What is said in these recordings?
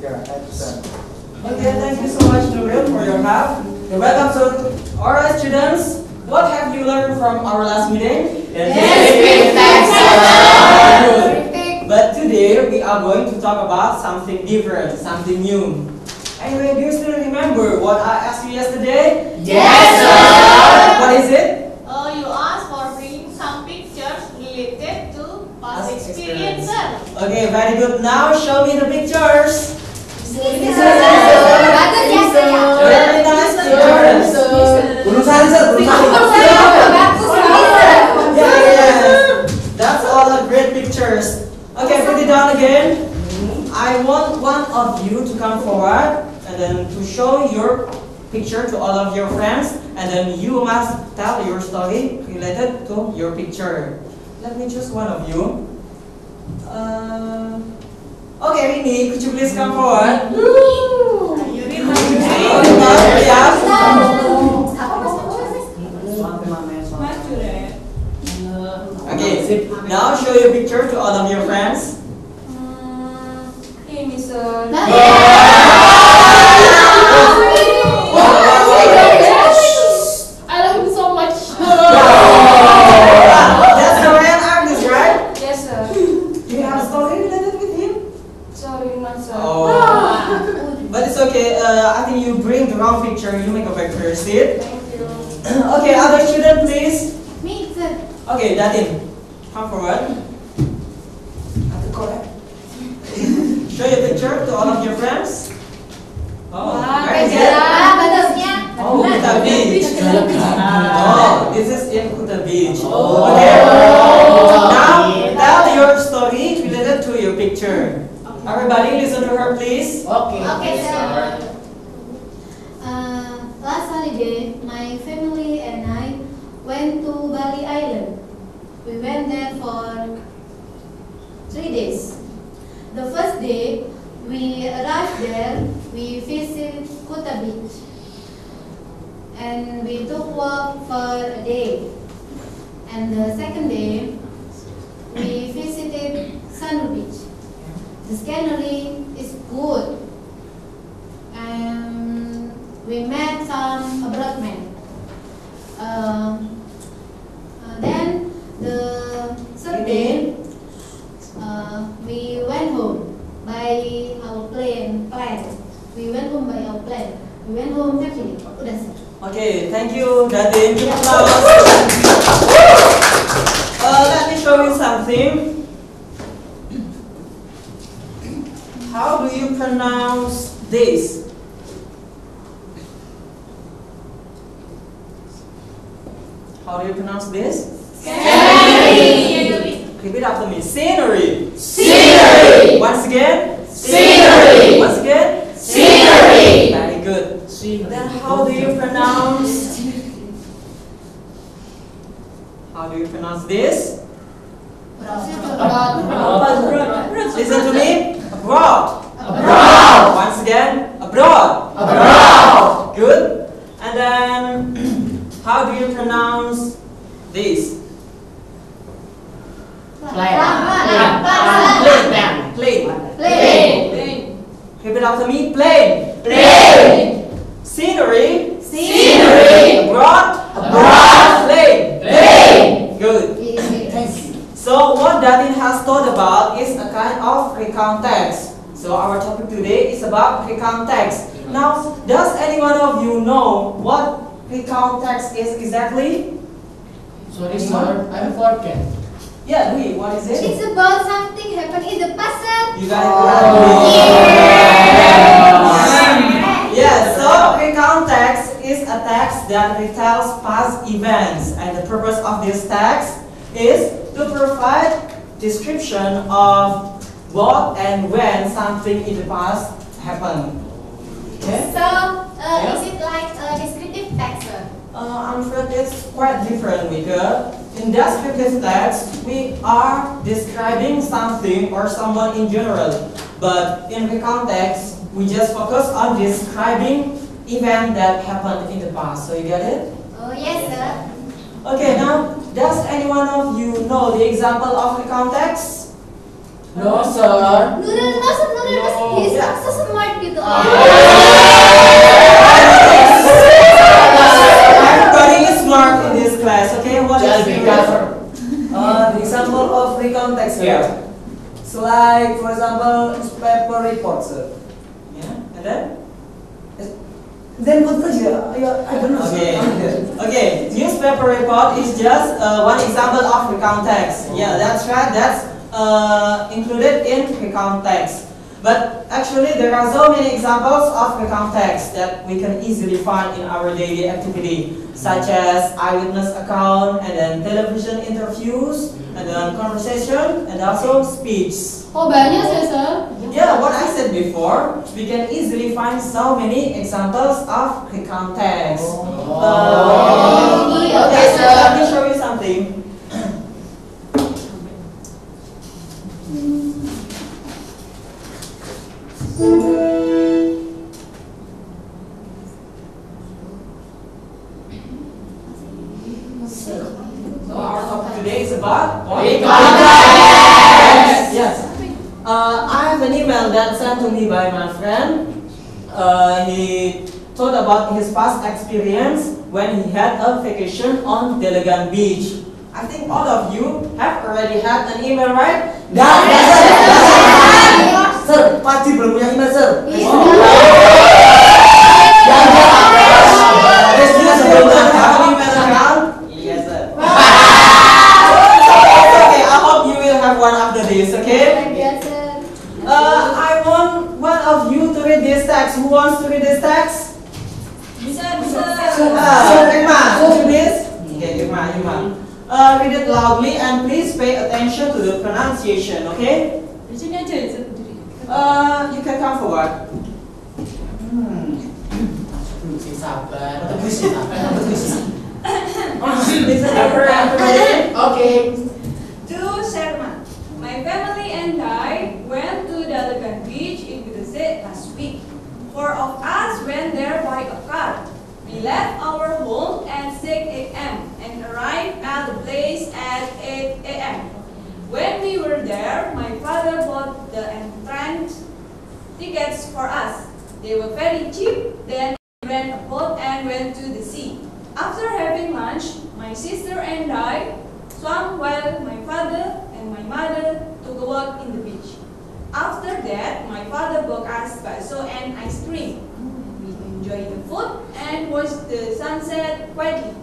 Yeah, I understand. Okay, thank you so much, Nuril, for your help. You're welcome. So, alright, students, what have you learned from our last meeting? But today we are going to talk about something different, something new. Anyway, do you still remember what I asked you yesterday? Yes, sir. What is it? You asked for bringing some pictures related to past experience, sir. Okay, very good. Now show me the pictures. Very nice pictures. Yeah. That's all the great pictures. Okay, put it down again. I want one of you to come forward and then to show your picture to all of your friends, and then you must tell your story related to your picture. Let me choose one of you. Okay, Rini, could you please come forward? Okay, now show your picture to all of your friends. Hey, Mister. I love him so much. That's the real artist, right? Yes, sir. Do you have a story related with him? Sorry, not sir. Oh, but it's okay. I think you bring the wrong picture. You make a back first, see it? Thank you. Okay, other student, please. Me, sir. Okay, Datin, come forward. Show your picture to all of your friends. Oh, very good. Oh, Kuta Beach. Oh, this is in Kuta Beach. Okay. Now, tell your story related to your picture. Everybody, listen to her, please. Okay, sir. Last holiday, my family and I went to Bali Island. We went there for 3 days. The first day, we arrived there, we visited Kuta Beach. And we took walk for a day. And the second day, we visited Sanur Beach. The scenery is good. And we met some abroad men. Then the third day, we went home by our plane. We went home by our plane. We went home taxi. Udah sih. Okay, thank you, Datin. Give applause. Let me show you something. How do you pronounce this? How do you pronounce this? Scenery. Repeat after me. Scenery. Scenery. Once again. Scenery. Once again. Scenery. Very good. Then how do you pronounce? How do you pronounce this? Listen to me. Abroad. Abroad. Once again. Abroad. Abroad. Good. And then how do you pronounce this? Plane. Repeat after me. Plane. Plane. Scenery. Scenery. Abroad. Abroad. Plane. Plane. Good. So what Datin has taught about is a kind of recount text. So our topic today is about recount text. Now, does any one of you know what recount text is exactly? Sorry, sir, I forget. Yeah, Louis, what is it? It's about something happened in the past. You got it right. Yeah, so recount text is a text that retells past events, and the purpose of this text is to provide description of what and when something in the past happened. Okay? So, is it like a descriptive text? I'm afraid it's quite different because in descriptive text we are describing something or someone in general, but in recount text we just focus on describing event that happened in the past. So you get it? Oh yes, sir. Okay, now does any one of you know the example of recount text? No, sir. Nurul masuk Nurul masuk. No. He's so smart gitu. Everybody is smart in this class, okay? What Just is be careful. The example of free context. Yeah. So like, for example, newspaper report, sir. Yeah, and then? Then what was I don't know. Okay. Sir. Okay, newspaper report is just one example of recount text. Yeah, that's right. That's included in recount text. But actually, there are so many examples of recount text that we can easily find in our daily activity, such as eyewitness account, and then television interviews, and then conversation, and also speech. Oh banyak sih sir. Yeah, what I said before, we can easily find so many examples of recount text. Okay, so let me show you something. So our topic today is about Yes. I have an email that sent to me by my friend. He told about his past experience when he had a vacation on Delegan Beach. I think all of you have already had an email, right? Sir, pasti belum punya email, sir. Yes, you have an email account? Yes, sir. Okay, I hope you will have one after this, okay? I want one of you to read this text. Who wants to read this text? Irma, read this. Okay, Irma. Read it loudly and please pay attention to the pronunciation, okay? You can come forward. Sabar. Listen everybody. Okay. To Sherman, my family and I went to Dalegan Beach in Gresik last week. 4 of us went there by a car. We left our home at 6 a.m. and arrived at the place at 8 a.m. When we were there, my father bought the entrance tickets for us. They were very cheap. Then we ran a boat and went to the sea. After having lunch, my sister and I swam while my father and my mother took a walk in the beach. After that, my father bought us bakso and ice cream. We enjoyed the food and watched the sunset quietly.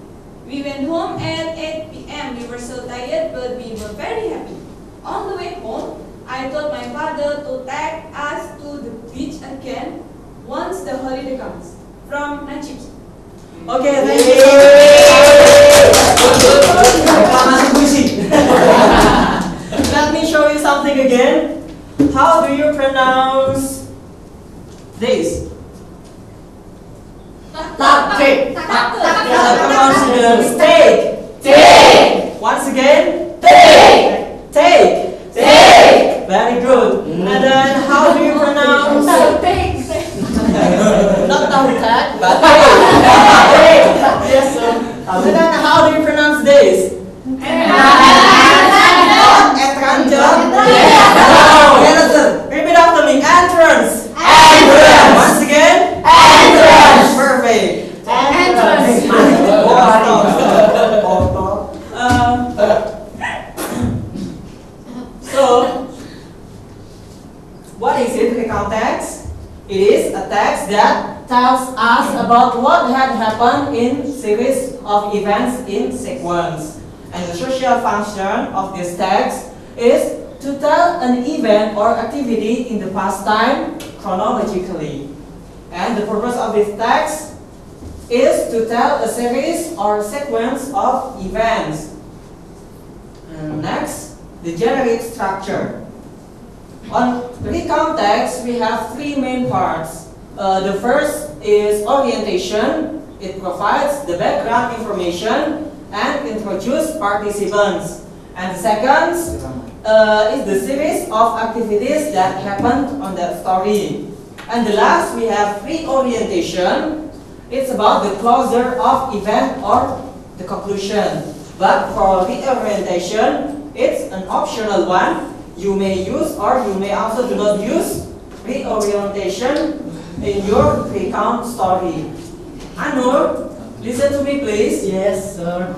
We went home at 8 p.m. We were so tired, but we were very happy. On the way home, I told my father to take us to the beach again once the holiday comes. From Najib. Okay, thank you. Let me show you something again. How do you pronounce this? Take. Come on, students. Take. Once again. Take. Very good. And then how do you pronounce? Not tahu tak, but take. Yes, sir. And then how do you pronounce this? Entrance. Repeat after me. Entrance. Once again. Perfect. So, what is it? Recount text. It is a text that tells us about what had happened in series of events in sequence. And the social function of this text is to tell an event or activity in the past time chronologically. And the purpose of this text is to tell a series or sequence of events. And next, the generic structure. On recount text, we have 3 main parts. The first is orientation. It provides the background information and introduce participants. And the second is the series of activities that happened on that story. And the last, we have reorientation. It's about the closure of event or the conclusion. But for reorientation, it's an optional one. you may use or you may also do not use reorientation in your recount story. Anur, listen to me please. Yes, sir.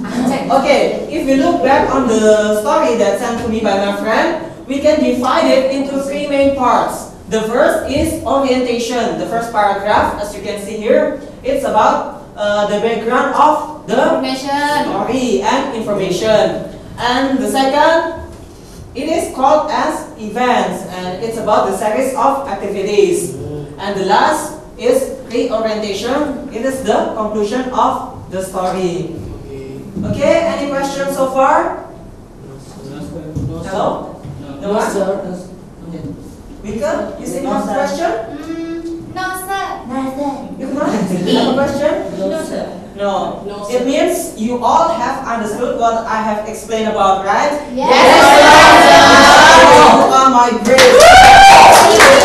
Okay, if we look back on the story that's sent to me by my friend, we can divide it into three main parts. The first is orientation. The first paragraph, as you can see here, it's about the background of the story and information. And the second, it is called as events, and it's about the series of activities. And the last is reorientation. It is the conclusion of the story. Okay, any questions so far? Hello? No one? sir. Mika, you say you have a question? No, sir. You have a question? No, sir. No. No, It sir. means you all have understood what I have explained about, right? Yes, sir. You are my brains.